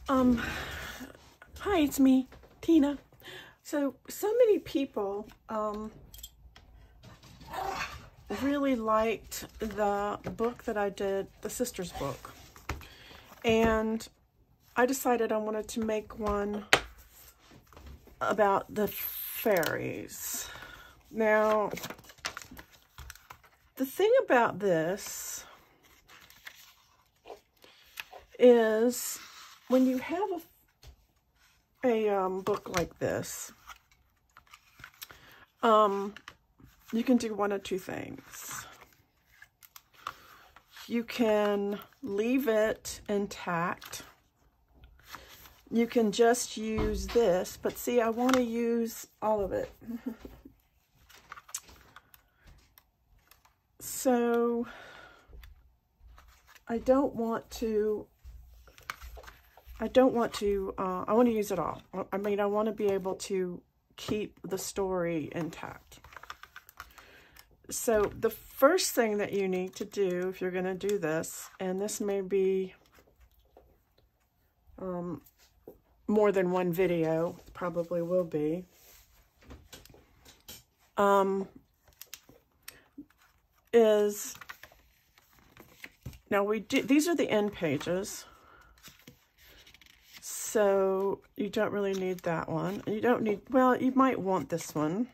Um, Hi, it's me, Tina. So many people really liked the book that I did, the Sisters book. And I decided I wanted to make one about the fairies. Now, the thing about this is when you have a book like this, you can do one of two things. You can leave it intact. You can just use this, but see, I want to use all of it. So I want to use it all. I mean, I want to be able to keep the story intact. So the first thing that you need to do if you're going to do this, and this may be more than one video, probably will be, is, now these are the end pages. So you don't really need that one. You don't need, well, you might want this one.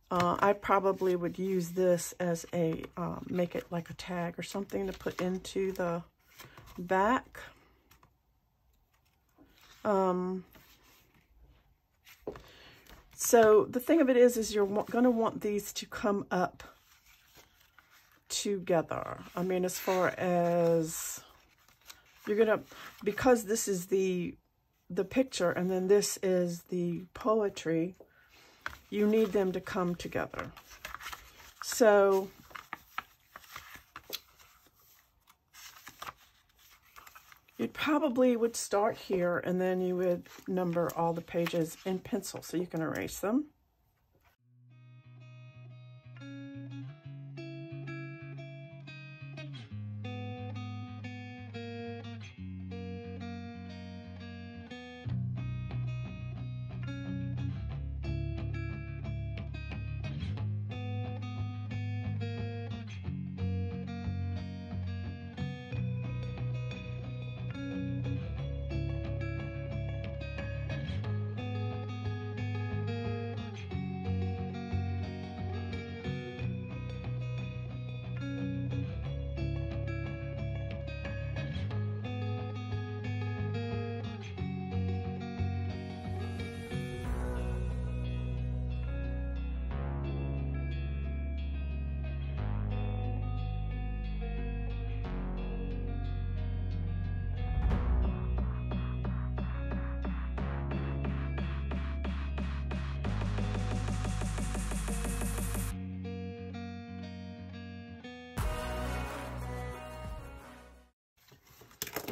I probably would use this as a, make it like a tag or something to put into the back. So the thing of it is you're going to want these to come up together. I mean, as far as you're going to, because this is the picture and then this is the poetry, you need them to come together. So you probably would start here and then you would number all the pages in pencil so you can erase them.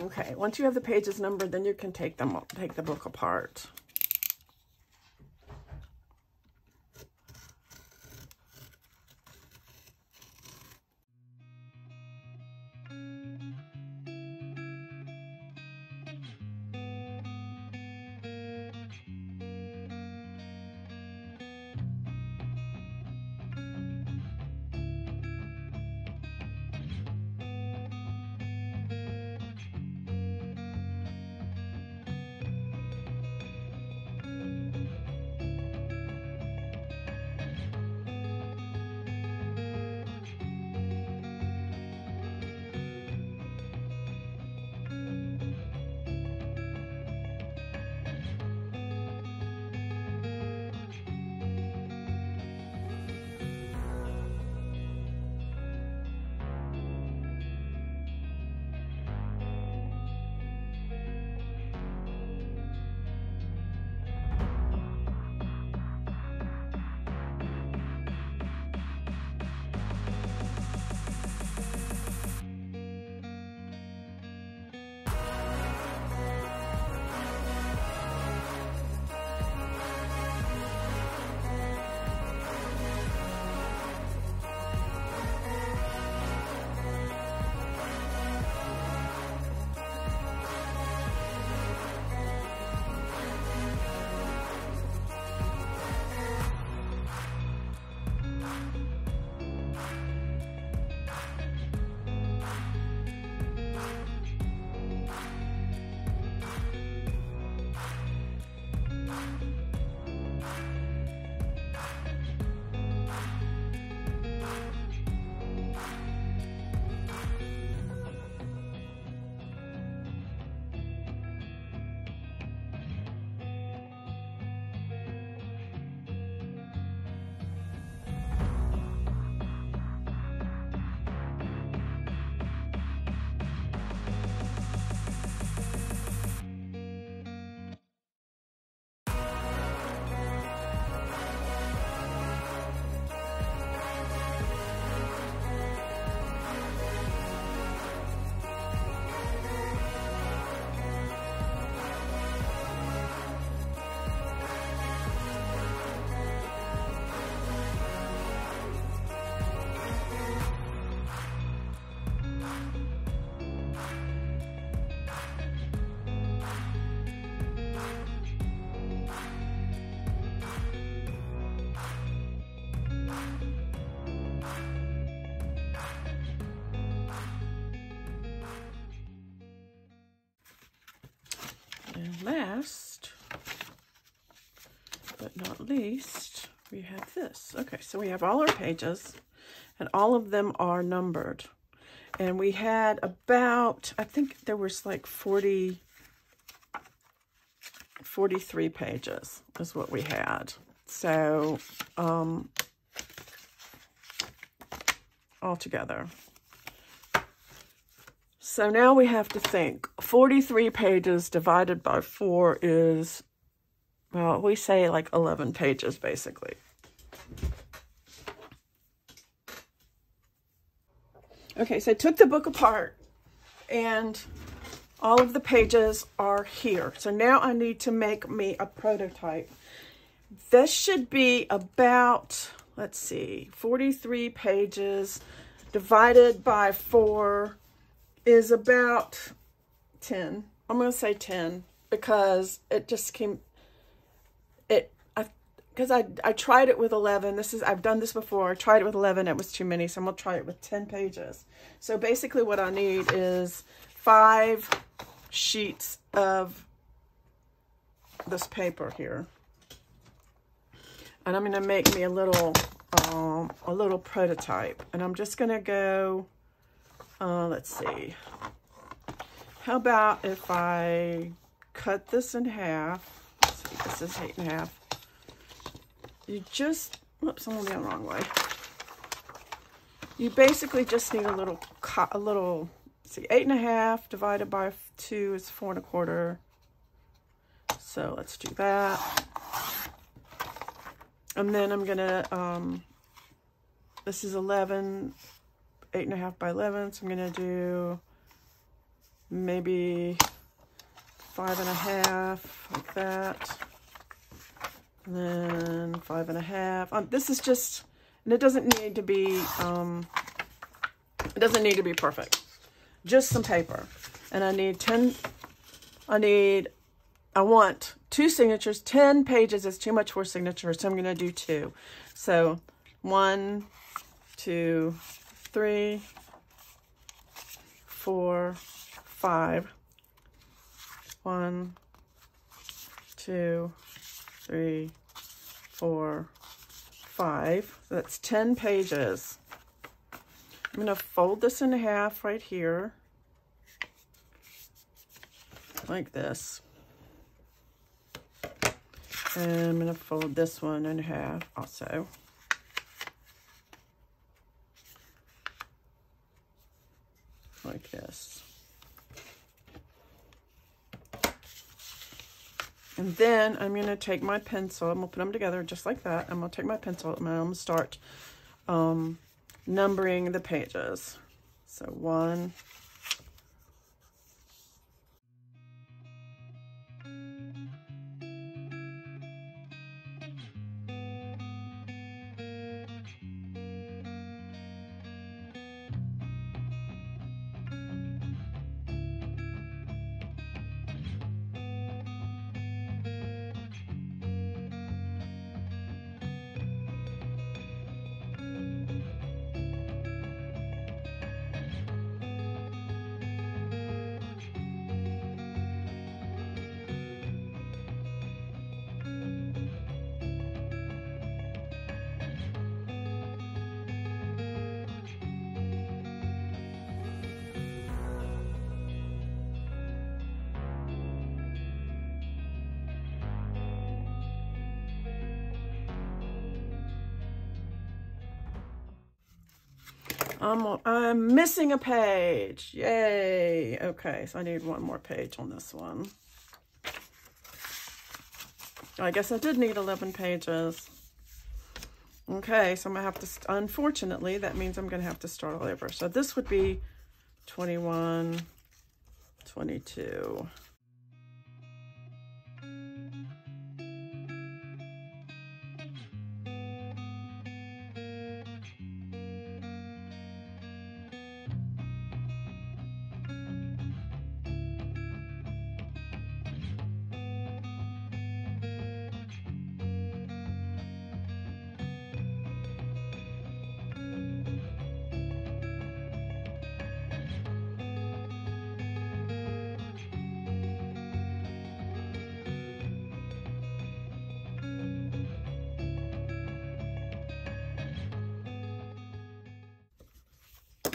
Okay, once you have the pages numbered, then you can take the book apart. last but not least, we have this. Okay, so we have all our pages, and all of them are numbered. And we had about, I think there was like 43 pages is what we had. So, all together. So now we have to think. 43 pages divided by 4 is, well, we say like 11 pages, basically. Okay, so I took the book apart, and all of the pages are here. So now I need to make me a prototype. This should be about, let's see, 43 pages divided by 4 is about 10. I'm going to say 10 because it just came, because I tried it with 11. I've done this before. I tried it with 11. It was too many, so I'm going to try it with 10 pages. So basically what I need is 5 sheets of this paper here. And I'm going to make me a little prototype. And I'm just going to go, let's see. How about if I cut this in half? Let's see, this is 8.5. You just, whoops, I'm going the wrong way. You basically just need a little, see, 8.5 divided by 2 is 4.25. So let's do that. And then I'm gonna, this is 11, 8.5 by 11. So I'm gonna do maybe 5.5 like that. And then 5.5. This is just, and it doesn't need to be perfect. Just some paper. And I need 10, I want 2 signatures. 10 pages is too much for signatures, so I'm going to do 2. So 1, 2, 3, 4, 5. 1, 2, 3, 4, 5. So that's 10 pages. I'm going to fold this in half right here, like this. And I'm going to fold this one in half also. Like this. And then I'm going to take my pencil, I'm going to put them together just like that. I'm going to take my pencil and I'm going to start numbering the pages. So 1, I'm missing a page. Yay. Okay, so I need one more page on this one. I guess I did need 11 pages. Okay, so I'm going to have to, unfortunately, that means I'm going to have to start all over. So this would be 21, 22.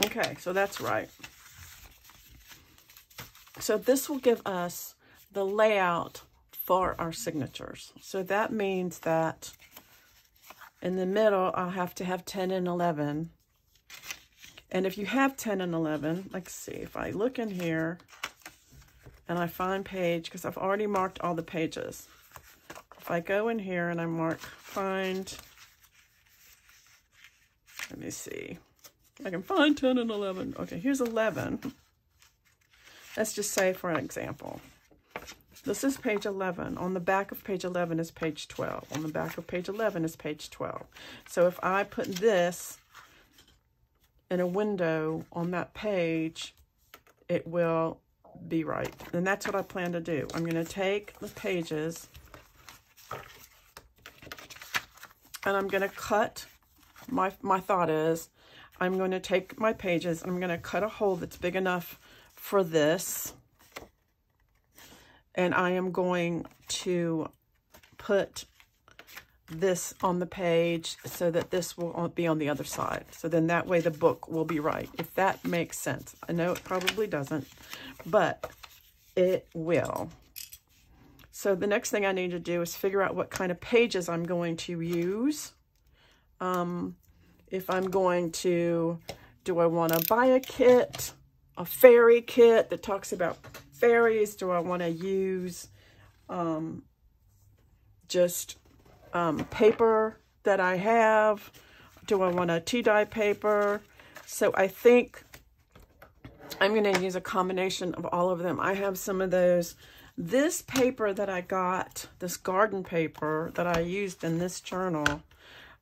Okay, so that's right. So this will give us the layout for our signatures. So that means that in the middle, I'll have to have 10 and 11. And if you have 10 and 11, let's see, if I look in here and I find page, because I've already marked all the pages. If I go in here and I mark find, let me see. I can find 10 and 11. Okay, here's 11. Let's just say for an example. This is page 11. On the back of page 11 is page 12. On the back of page 11 is page 12. So if I put this in a window on that page, it will be right. And that's what I plan to do. I'm going to take the pages and I'm going to cut, my thought is, I'm going to take my pages and I'm going to cut a hole that's big enough for this. And I am going to put this on the page so that this will be on the other side. So then that way the book will be right, if that makes sense. I know it probably doesn't, but it will. So the next thing I need to do is figure out what kind of pages I'm going to use. If I'm going to, do I want to buy a kit, a fairy kit that talks about fairies? Do I want to use just paper that I have? Do I want a tea dye paper? So I think I'm going to use a combination of all of them. I have some of those. This paper that I got, this garden paper that I used in this journal,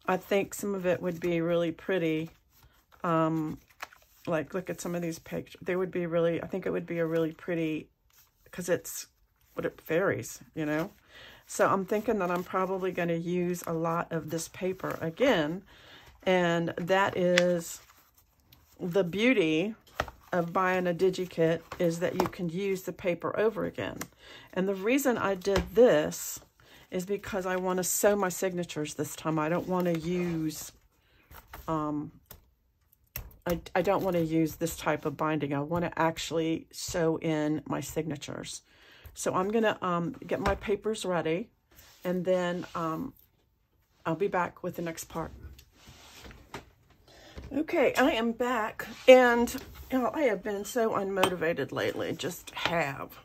I think some of it would be really pretty. Like, look at some of these pictures. They would be really, I think it would be a really pretty, because it's what it varies, you know. So I'm thinking that I'm probably going to use a lot of this paper again. And that is the beauty of buying a DigiKit, is that you can use the paper over again. And the reason I did this is because I want to sew my signatures this time. I don't want to use, I don't want to use this type of binding. I want to actually sew in my signatures. So I'm going to get my papers ready, and then I'll be back with the next part. Okay, I am back, and you know, I have been so unmotivated lately, just have.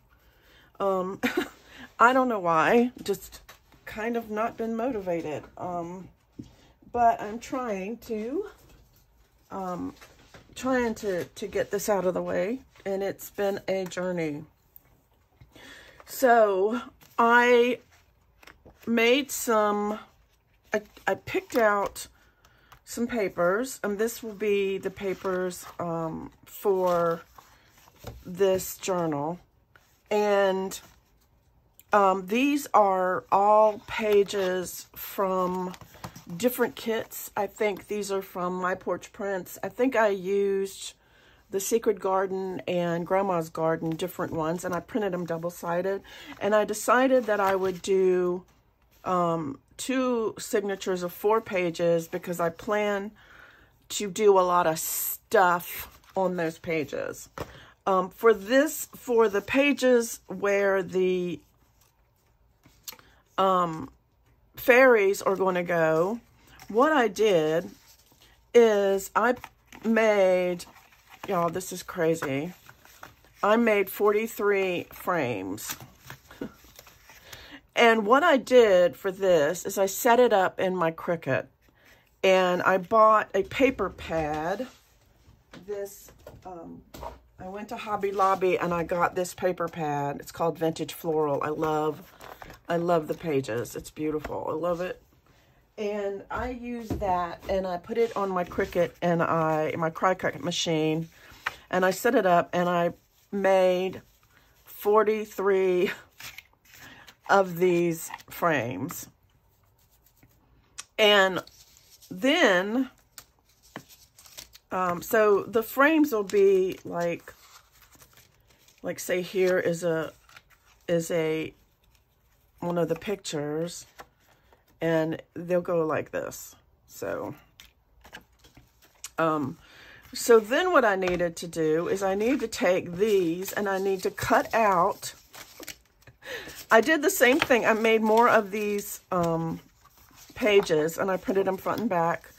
I don't know why, just kind of not been motivated. But I'm trying to get this out of the way, and it's been a journey. So I made some, I picked out some papers, and this will be the papers for this journal. And these are all pages from different kits. I think these are from My Porch Prints. I think I used the Secret Garden and Grandma's Garden, different ones, and I printed them double-sided. And I decided that I would do 2 signatures of 4 pages because I plan to do a lot of stuff on those pages. For the pages where the fairies are going to go, what I did is I made, y'all, this is crazy. I made 43 frames. And what I did for this is I set it up in my Cricut, and I bought a paper pad. This, I went to Hobby Lobby and I got this paper pad. It's called Vintage Floral. I love the pages. It's beautiful. I love it. And I used that, and I put it on my Cricut and my Cricut machine, and I set it up, and I made 43 of these frames. And then so the frames will be like say here is one of the pictures, and they'll go like this. So So then what I needed to do is I need to take these and I need to cut out. I did the same thing. I made more of these pages and I printed them front and back.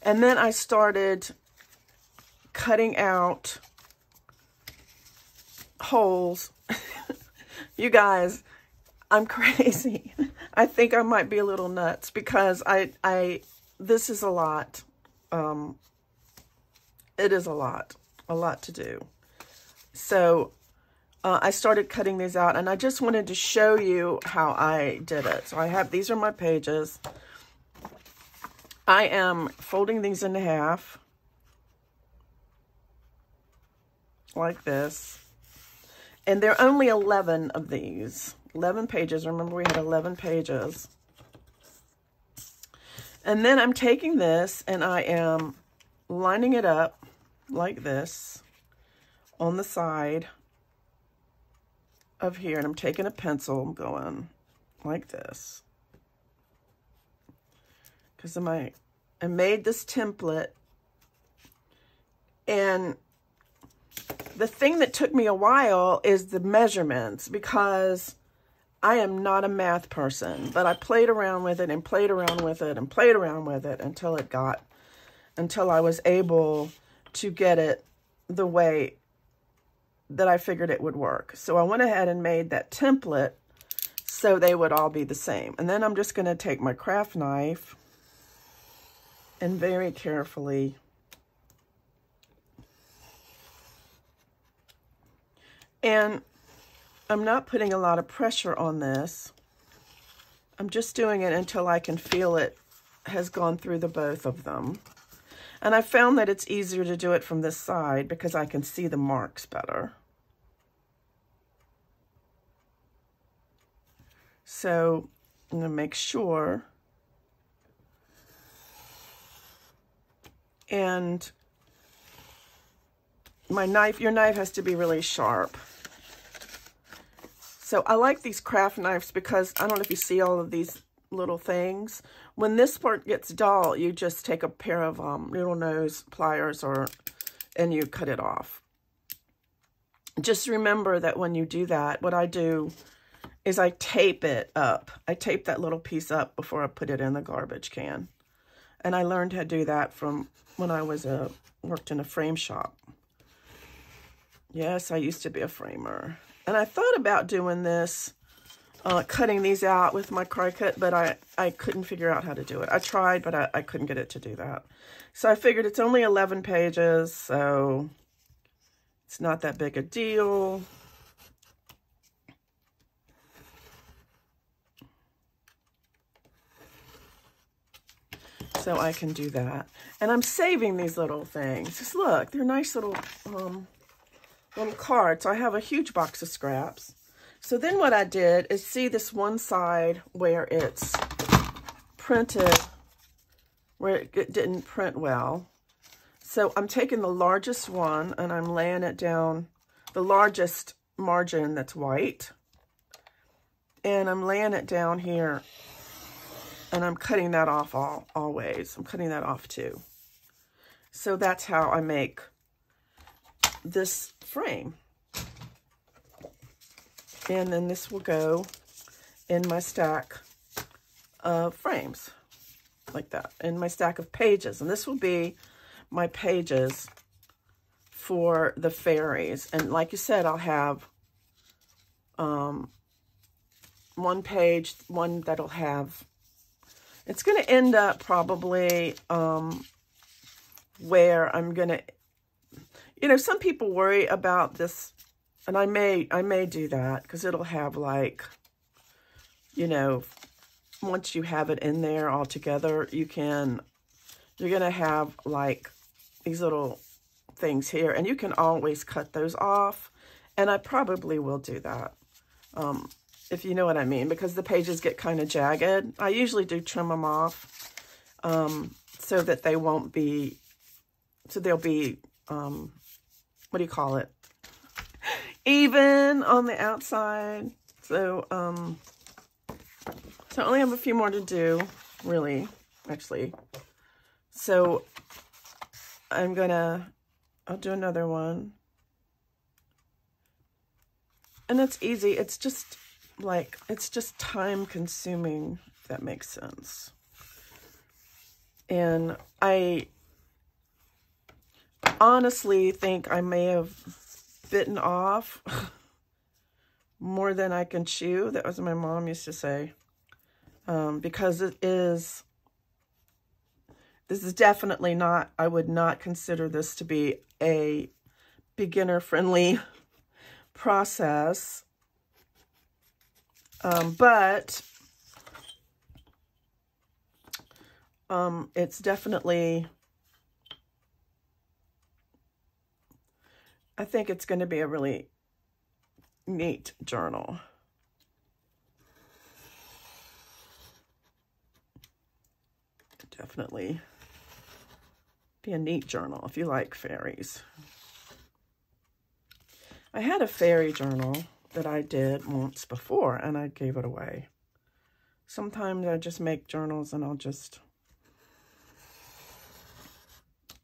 And then I started cutting out holes. You guys, I'm crazy. I think I might be a little nuts because this is a lot. It is a lot to do. So I started cutting these out and I just wanted to show you how I did it. So I have, these are my pages. I am folding these in half like this. And there are only 11 of these, 11 pages. Remember, we had 11 pages. And then I'm taking this and I am lining it up like this on the side of here. And I'm taking a pencil, I'm going like this. Because I made this template. And the thing that took me a while is the measurements, because I am not a math person, but I played around with it and played around with it and played around with it until I was able to get it the way that I figured it would work. So I went ahead and made that template so they would all be the same. And then I'm just going to take my craft knife and very carefully and I'm not putting a lot of pressure on this. I'm just doing it until I can feel it has gone through the both of them. And I found that it's easier to do it from this side because I can see the marks better. So I'm going to make sure. And my knife, your knife has to be really sharp. So I like these craft knives because I don't know if you see all of these little things. When this part gets dull, you just take a pair of little nose pliers and you cut it off. Just remember that when you do that, what I do is I tape it up. I tape that little piece up before I put it in the garbage can. And I learned how to do that from when I was worked in a frame shop. Yes, I used to be a framer. And I thought about doing this, cutting these out with my Cricut, but I couldn't figure out how to do it. I tried, but I couldn't get it to do that. So I figured it's only 11 pages, so it's not that big a deal. So I can do that. And I'm saving these little things. Just look, they're nice little cards. So I have a huge box of scraps. So then what I did is see this one side where it's printed, where it didn't print well. So I'm taking the largest one and I'm laying it down, the largest margin that's white. And I'm laying it down here and I'm cutting that off always. I'm cutting that off too. So that's how I make this frame. And then this will go in my stack of frames, like that, in my stack of pages. And this will be my pages for the fairies. And like you said, I'll have one page, one that'll have, it's going to end up probably where I'm going to, you know, some people worry about this. And I may do that because it'll have like, you know, once you have it in there all together, you're going to have like these little things here and you can always cut those off. And I probably will do that, if you know what I mean, because the pages get kind of jagged. I usually do trim them off so that they won't be, so they'll be, what do you call it? Even on the outside. So, so I only have a few more to do, really, actually. So I'm gonna I'll do another one. And it's easy. It's just like, it's just time consuming, if that makes sense. And I honestly think I may have bitten off more than I can chew. That was what my mom used to say. Because this is definitely not, I would not consider this to be a beginner-friendly process. But it's definitely, I think it's going to be a really neat journal. Definitely be a neat journal if you like fairies. I had a fairy journal that I did once before, and I gave it away. Sometimes I just make journals and I'll just,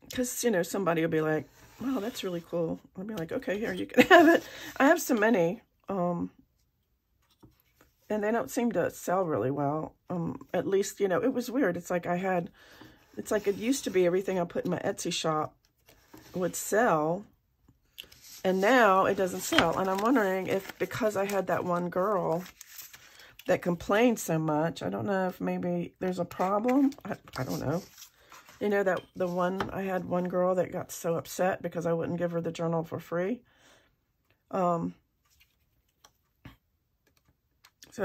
because, you know, somebody will be like, wow, that's really cool. I'll be like, okay, here, you can have it. I have so many, and they don't seem to sell really well. At least, you know, it was weird. It's like it's like it used to be everything I put in my Etsy shop would sell, and now it doesn't sell. And I'm wondering if, because I had that one girl that complained so much, I don't know if maybe there's a problem. I don't know. You know, that I had one girl that got so upset because I wouldn't give her the journal for free. So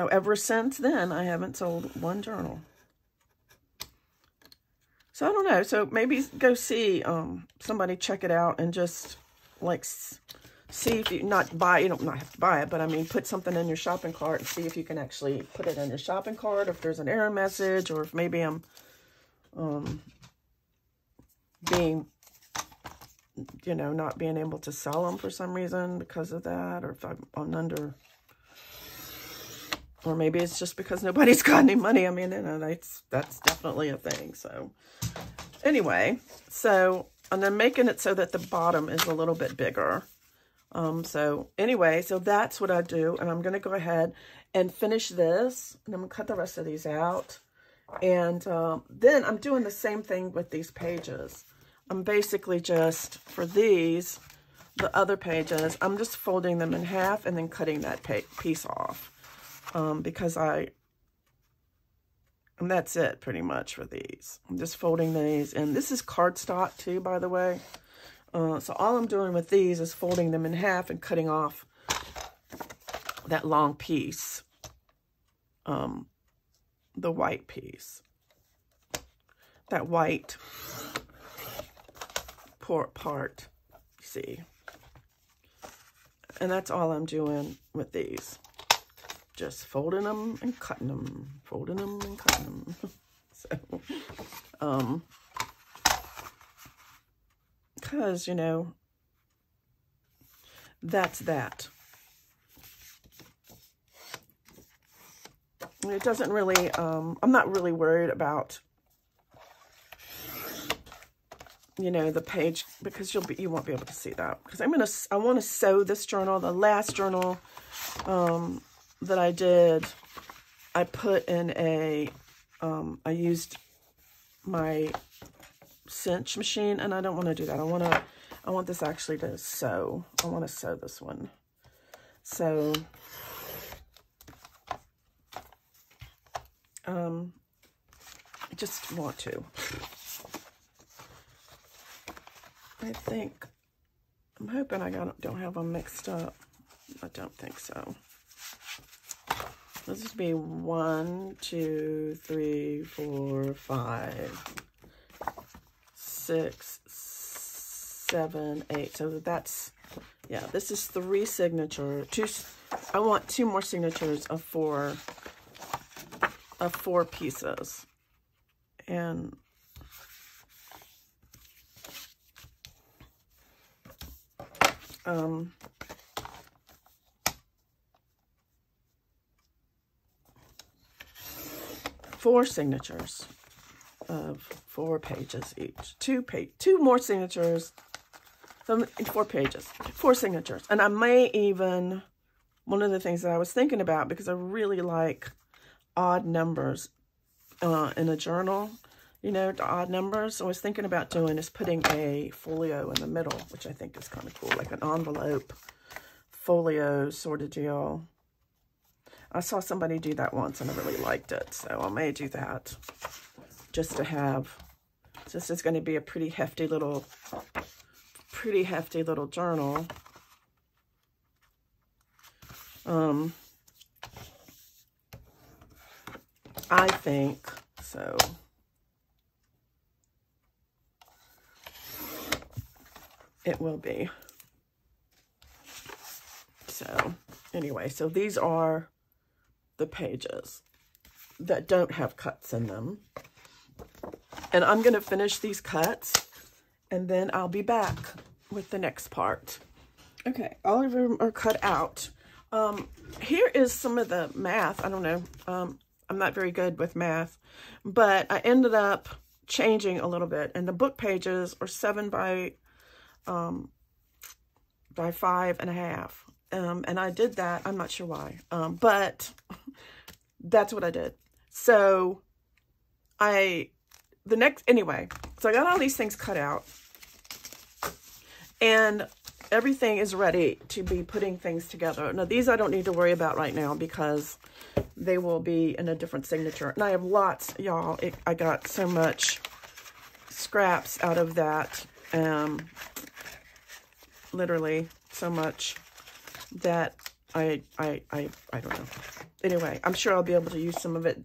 ever since then, I haven't sold one journal. So I don't know. So maybe go see somebody, check it out, and just like see if you you don't not have to buy it, but I mean put something in your shopping cart and see if you can actually put it in your shopping cart, if there's an error message, or if maybe I'm being, you know, not being able to sell them for some reason because of that, or if I'm under, or maybe it's just because nobody's got any money. I mean, you know, that's definitely a thing. So anyway, so, and I'm making it so that the bottom is a little bit bigger. So anyway, so that's what I do. And I'm going to go ahead and finish this, and I'm going to cut the rest of these out. And then I'm doing the same thing with these pages. I'm basically just, for these, the other pages, I'm just folding them in half and then cutting that piece off. Because and that's it pretty much for these. I'm just folding these, and this is cardstock too, by the way. So all I'm doing with these is folding them in half and cutting off that long piece, the white piece, that white part, see. And that's all I'm doing with these. Just folding them and cutting them, folding them and cutting them. So, because, you know, that's that. It doesn't really, I'm not really worried about, you know, the page, because you won't be able to see that. Because I want to sew this journal. The last journal that I did, I put in I used my cinch machine, and I don't want to do that. I want this actually to sew. I want to sew this one. So, I just want to. I think, I'm hoping I don't have them mixed up. I don't think so. Let's just be 1, 2, 3, 4, 5, 6, 7, 8. So that's, yeah, this is 3 signatures. I want 2 more signatures of 4 pieces. And four signatures of 4 pages each. 2 more signatures So 4 pages, 4 signatures. And I may even, one of the things that I was thinking about, because I really like odd numbers in a journal, you know, the odd numbers. So I was thinking about doing is putting a folio in the middle, which I think is kind of cool, like an envelope folio sort of deal. I saw somebody do that once and I really liked it. So I may do that just to have, this is going to be a pretty hefty little journal. I think so. It will be. So anyway, so these are the pages that don't have cuts in them. And I'm going to finish these cuts and then I'll be back with the next part. Okay, all of them are cut out. Here is some of the math. I don't know. I'm not very good with math, but I ended up changing a little bit. And the book pages are 7 by 5.5. And I did that. I'm not sure why, but that's what I did. So anyway, so I got all these things cut out and everything is ready to be putting things together. Now, these I don't need to worry about right now because they will be in a different signature. And I have lots, y'all. I got so much scraps out of that. Literally so much that I don't know. Anyway, I'm sure I'll be able to use some of it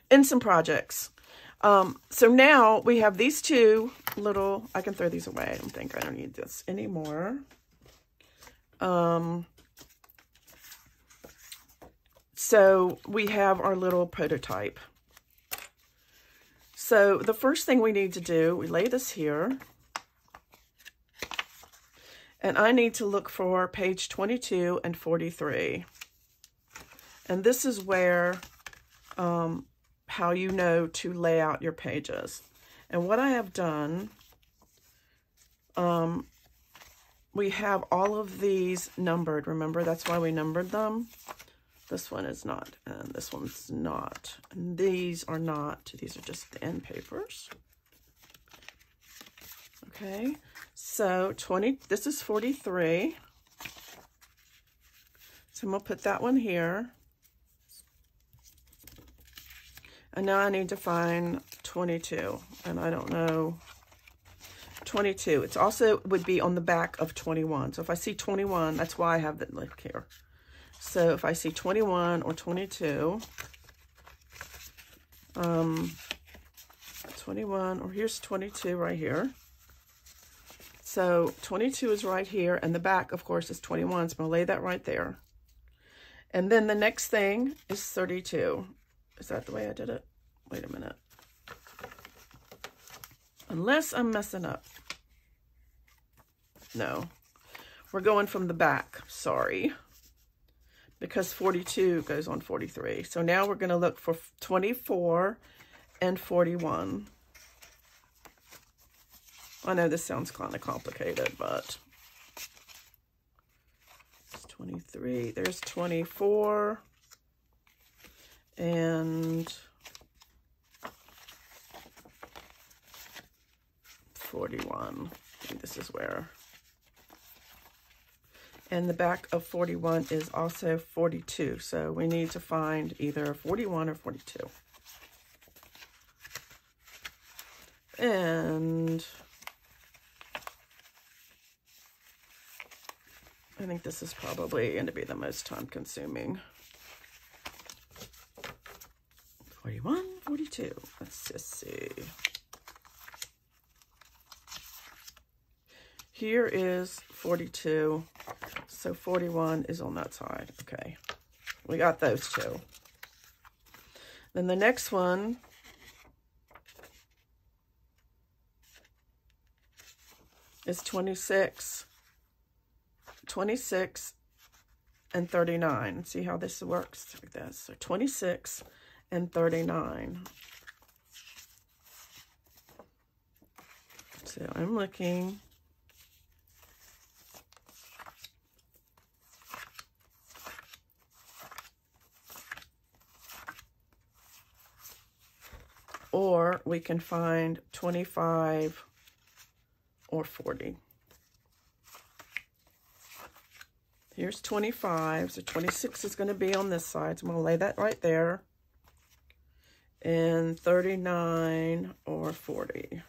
in some projects. So now we have these 2 little, I can throw these away. I don't need this anymore. So we have our little prototype. So the first thing we need to do, we lay this here. And I need to look for page 22 and 43. And this is where, how you know to lay out your pages. And what I have done, we have all of these numbered. Remember, that's why we numbered them. This one is not, and this one's not. And these are not. These are just the end papers. Okay, so this is 43. So I'm going to put that one here. And now I need to find 22. And I don't know. 22. It's also would be on the back of 21. So if I see 21, that's why I have that link here. So if I see 21 or 22, 21, or here's 22 right here. So 22 is right here, and the back, of course, is 21. So I'm going to lay that right there. And then the next thing is 32. Is that the way I did it? Wait a minute. Unless I'm messing up. No. We're going from the back. Sorry. Because 42 goes on 43. So now we're going to look for 24 and 41. I know this sounds kind of complicated, but it's 23. There's 24 and 41. I think this is where. And the back of 41 is also 42. So we need to find either 41 or 42. And I think this is probably going to be the most time consuming. 41, 42. Let's just see. Here is 42. So 41 is on that side. Okay. We got those 2. Then the next one is 26 and 39. See how this works like this. So 26 and 39. So I'm looking or we can find 25 or 40. Here's 25, so 26 is going to be on this side, so I'm going to lay that right there. And 39 or 40.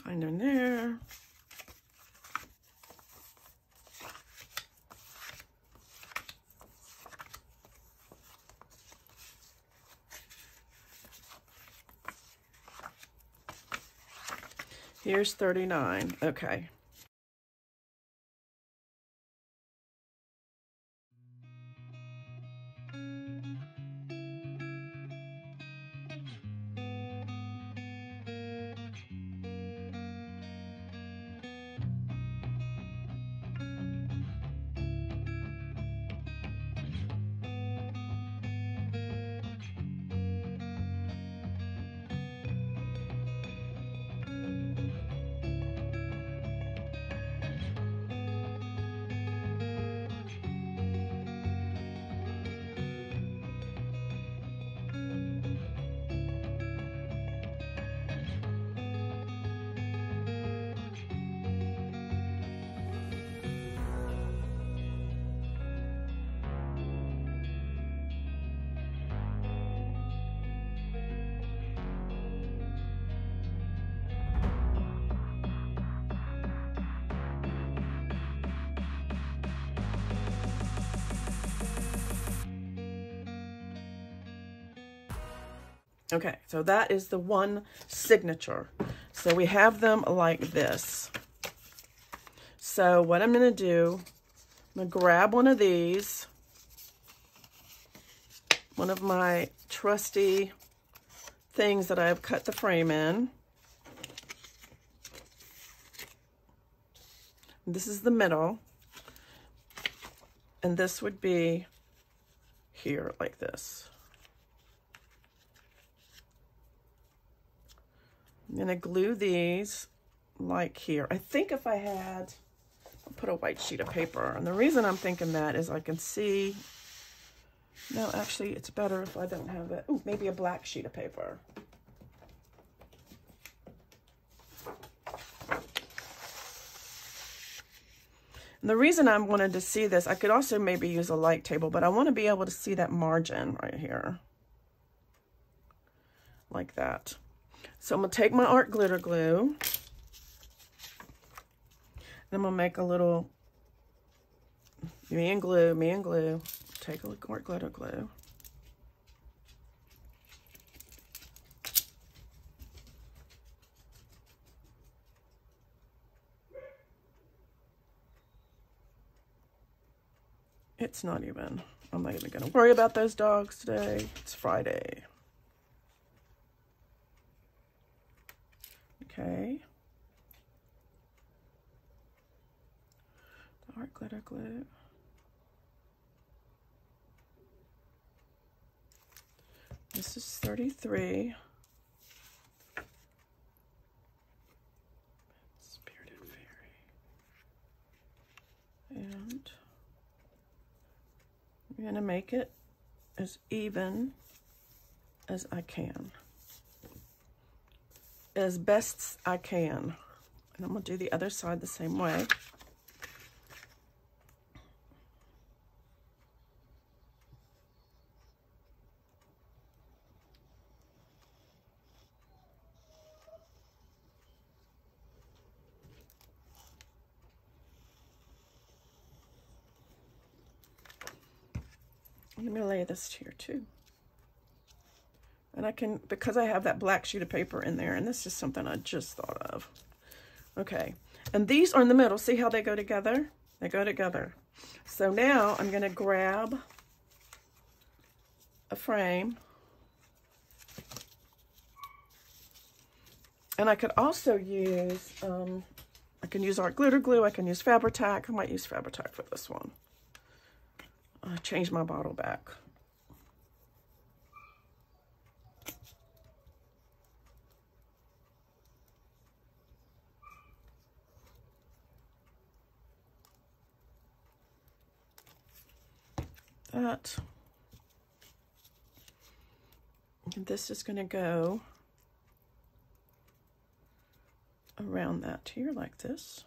Find in there. Here's 39. Okay. Okay, so that is the one signature. So we have them like this. So what I'm going to do, I'm going to grab one of these, one of my trusty things that I've cut the frame in. This is the middle, and this would be here like this. I'm going to glue these like here. I think if I had, I'll put a white sheet of paper. And the reason I'm thinking that is I can see, no, actually it's better if I don't have it. Ooh, maybe a black sheet of paper. And the reason I wanted to see this, I could also maybe use a light table, but I want to be able to see that margin right here. Like that. So I'm going to take my art glitter glue, and I'm going to make a little, me and glue, take a look art glitter glue. It's not even, I'm not even going to worry about those dogs today. It's Friday. Okay. The art glitter glue. This is 33. Spirited Fairy. And I'm going to make it as even as I can. As best I can. And I'm going to do the other side the same way. Let me lay this here too. And I can, because I have that black sheet of paper in there, and this is something I just thought of. Okay, and these are in the middle. See how they go together? They go together. So now I'm going to grab a frame. And I could also use, I can use art glitter glue. I can use Fabri-Tac. I might use Fabri-Tac for this one. I changed my bottle back. that. And this is going to go around that here like this.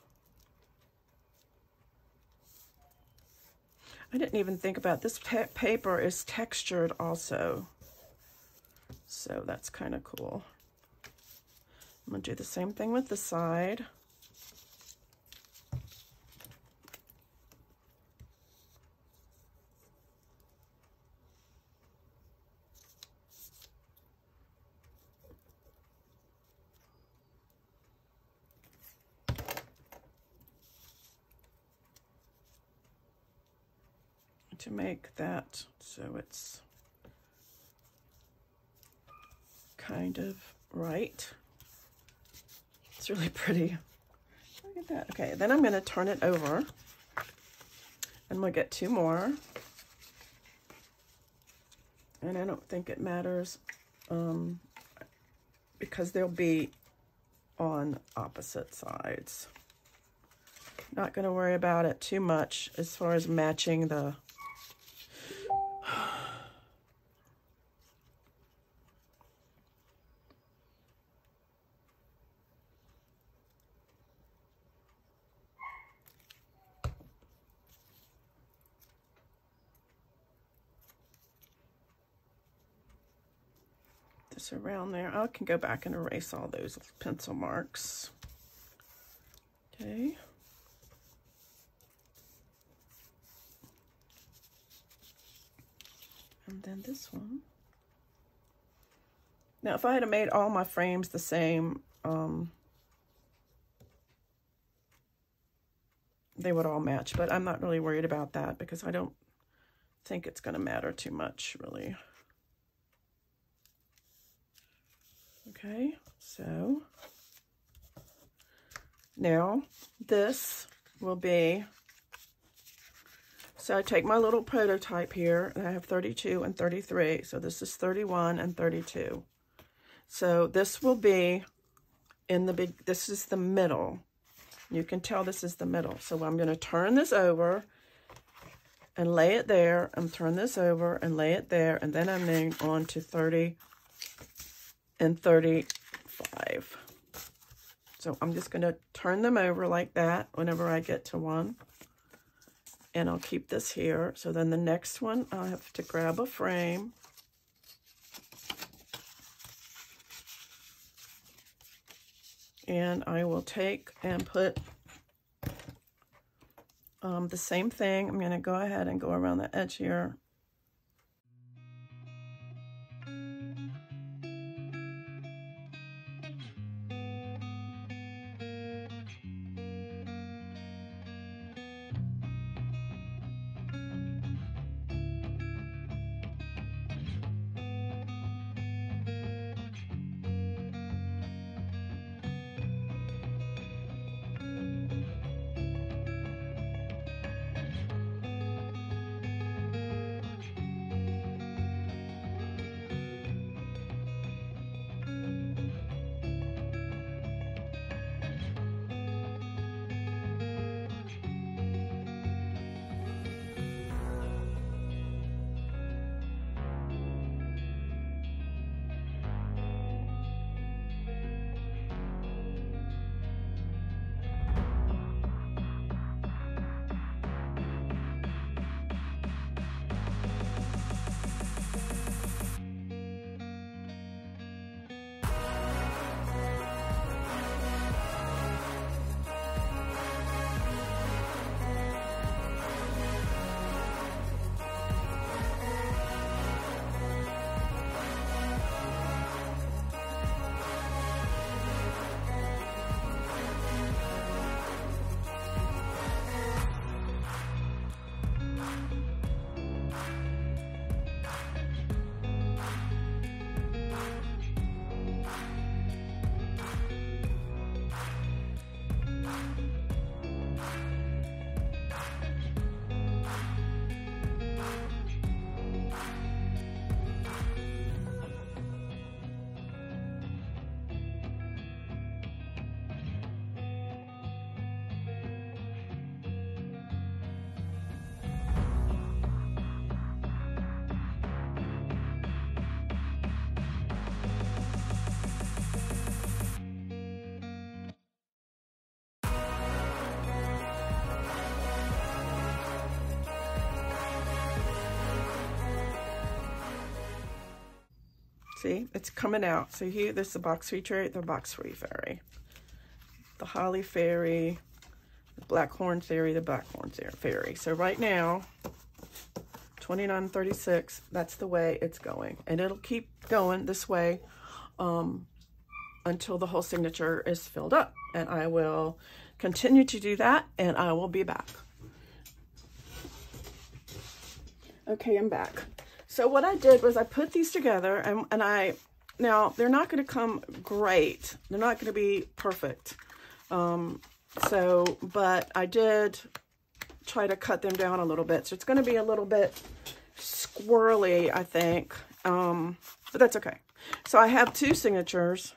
I didn't even think about this. Paper is textured also, so that's kind of cool. I'm going to do the same thing with the side. To make that so it's kind of right. It's really pretty. Look at that. Okay, then I'm going to turn it over and we'll get two more. And I don't think it matters because they'll be on opposite sides. Not going to worry about it too much as far as matching the this around there. I can go back and erase all those pencil marks. Okay. And then this one. Now, if I had made all my frames the same, they would all match, but I'm not really worried about that because I don't think it's going to matter too much, really. Okay, so now this will be, so I take my little prototype here, and I have 32 and 33, so this is 31 and 32. So this will be in the big, this is the middle. You can tell this is the middle. So I'm going to turn this over and lay it there, and turn this over and lay it there, and then I'm moving on to 30 and 35. So I'm just going to turn them over like that whenever I get to one. And I'll keep this here. So then the next one, I'll have to grab a frame. And I will take and put the same thing. I'm going to go ahead and go around the edge here. See, it's coming out. So here, this is the box free fairy, the box free fairy. The holly fairy, the blackhorn fairy, the blackhorn fairy. So right now, 29.36, that's the way it's going. And it'll keep going this way until the whole signature is filled up. And I will continue to do that, and I will be back. Okay, I'm back. So what I did was I put these together, and now they're not going to come great. They're not going to be perfect. But I did try to cut them down a little bit. So it's going to be a little bit squirrely, I think. But that's okay. So I have two signatures,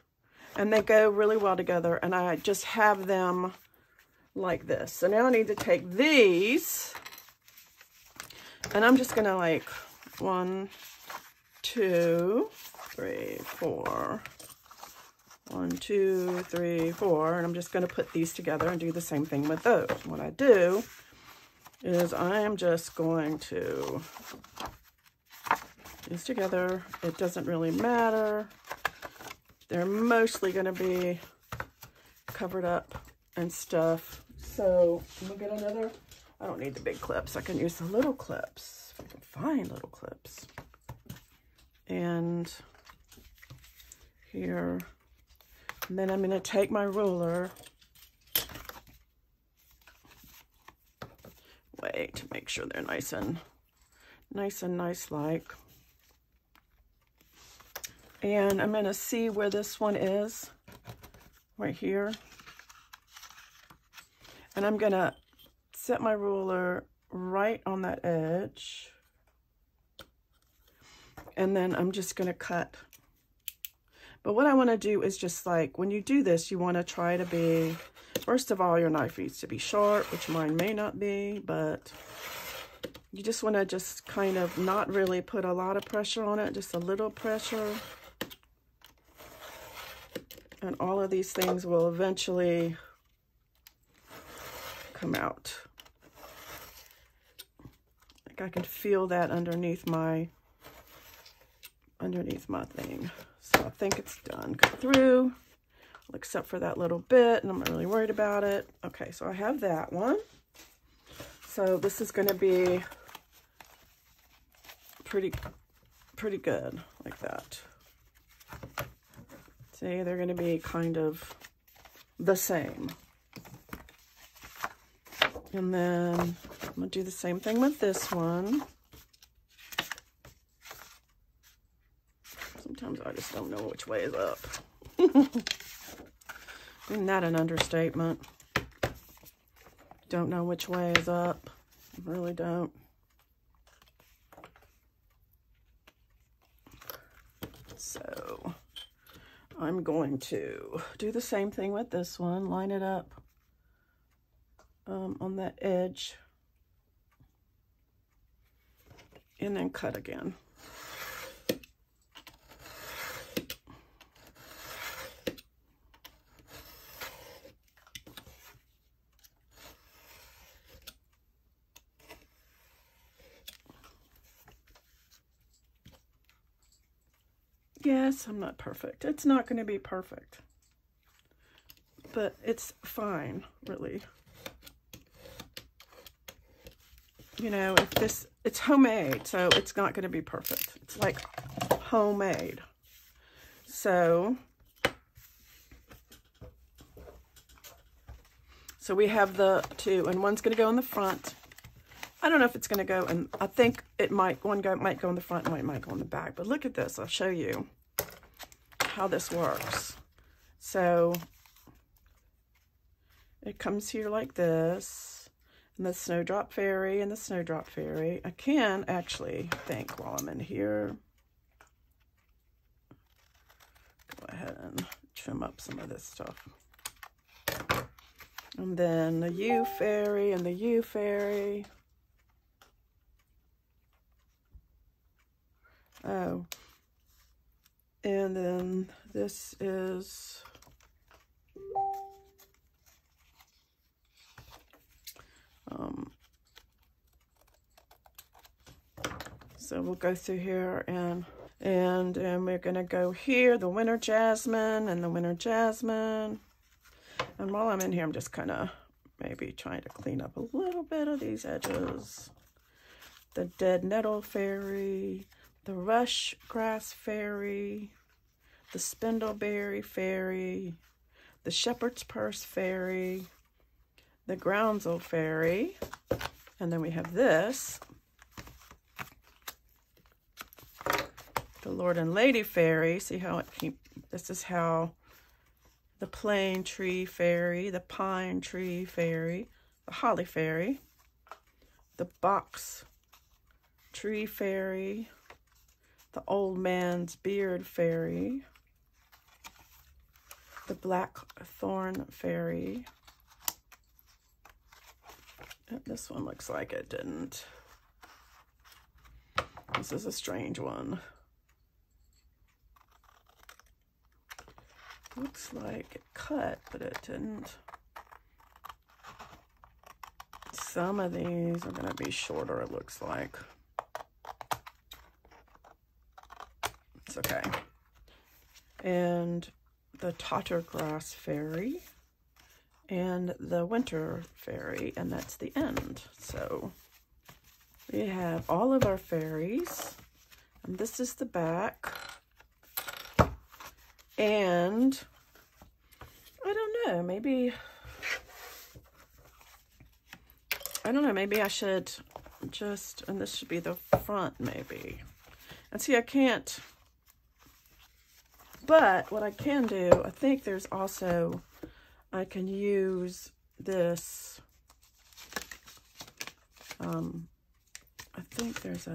and they go really well together, and I just have them like this. So now I need to take these, and I'm just going to like 1, 2, 3, 4. 1, 2, 3, 4, and I'm just going to put these together and do the same thing with those. What I do is I am just going to put these together. It doesn't really matter. They're mostly going to be covered up and stuff. So I'm going to get another. I don't need the big clips. I can use the little clips if I can find little clips. And here. And then I'm going to take my ruler, wait, to make sure they're nice and nice like. And I'm going to see where this one is, right here. And I'm going to set my ruler right on that edge. And then I'm just going to cut. But what I want to do is just like, when you do this, you want to try to be, first of all, your knife needs to be sharp, which mine may not be, but you just want to just kind of not really put a lot of pressure on it, just a little pressure. And all of these things will eventually come out. Like I can feel that underneath my thing. So I think it's done. Go through, except for that little bit, and I'm not really worried about it. Okay, so I have that one. So this is going to be pretty good, like that. See, they're going to be kind of the same. And then I'm going to do the same thing with this one. Sometimes I just don't know which way is up. Isn't that an understatement? Don't know which way is up. I really don't. So I'm going to do the same thing with this one. Line it up on that edge. And then cut again. Yes, I'm not perfect. It's not going to be perfect. But it's fine, really. You know, if this, it's homemade, so it's not going to be perfect. It's like homemade. So we have the two, and one's going to go in the front. I don't know if it's going to go, and I think it might, might go in the front and one might go in the back. But look at this. I'll show you how this works. So it comes here like this, and the Snowdrop Fairy and the Snowdrop Fairy. I can actually think while I'm in here. Go ahead and trim up some of this stuff. And then the U Fairy and the U Fairy. Oh, and then this is so we'll go through here, and And we're going to go here, the winter jasmine and the winter jasmine. And while I'm in here, I'm just kind of maybe trying to clean up a little bit of these edges. The dead nettle fairy, the rush grass fairy, the spindleberry fairy, the shepherd's purse fairy, the groundsel fairy, and then we have this, the Lord and Lady fairy. See how it this is how the plane tree fairy, the pine tree fairy, the holly fairy, the box tree fairy, the old man's beard fairy, the black thorn fairy. This one looks like it didn't. This is a strange one. Looks like it cut, but it didn't. Some of these are going to be shorter, it looks like. It's okay. And the Tottergrass fairy and the winter fairy, and that's the end. So we have all of our fairies, and this is the back. And I don't know, maybe I should just, and this should be the front maybe. And see, I can't, but what I can do, I think there's also, I can use this, I think there's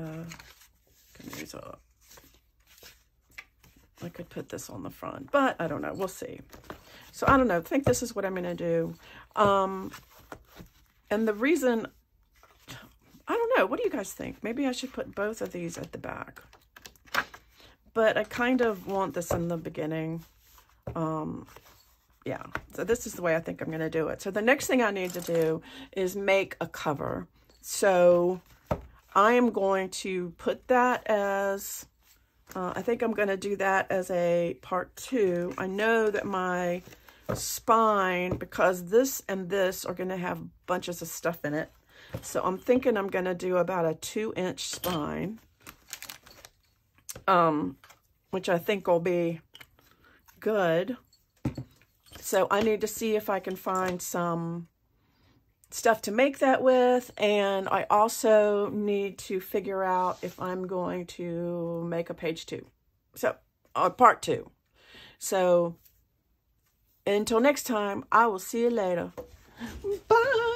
I could put this on the front, but I don't know, we'll see. So I don't know, I think this is what I'm going to do. And the reason, I don't know, what do you guys think? Maybe I should put both of these at the back. But I kind of want this in the beginning. Yeah, so this is the way I think I'm going to do it. So the next thing I need to do is make a cover. So I am going to put that as, I think I'm going to do that as a part 2. I know that my spine, because this and this are going to have bunches of stuff in it. So I'm thinking I'm going to do about a 2-inch spine, which I think will be good. So I need to see if I can find some stuff to make that with. And I also need to figure out if I'm going to make a page 2. So, part 2. So, until next time, I will see you later. Bye.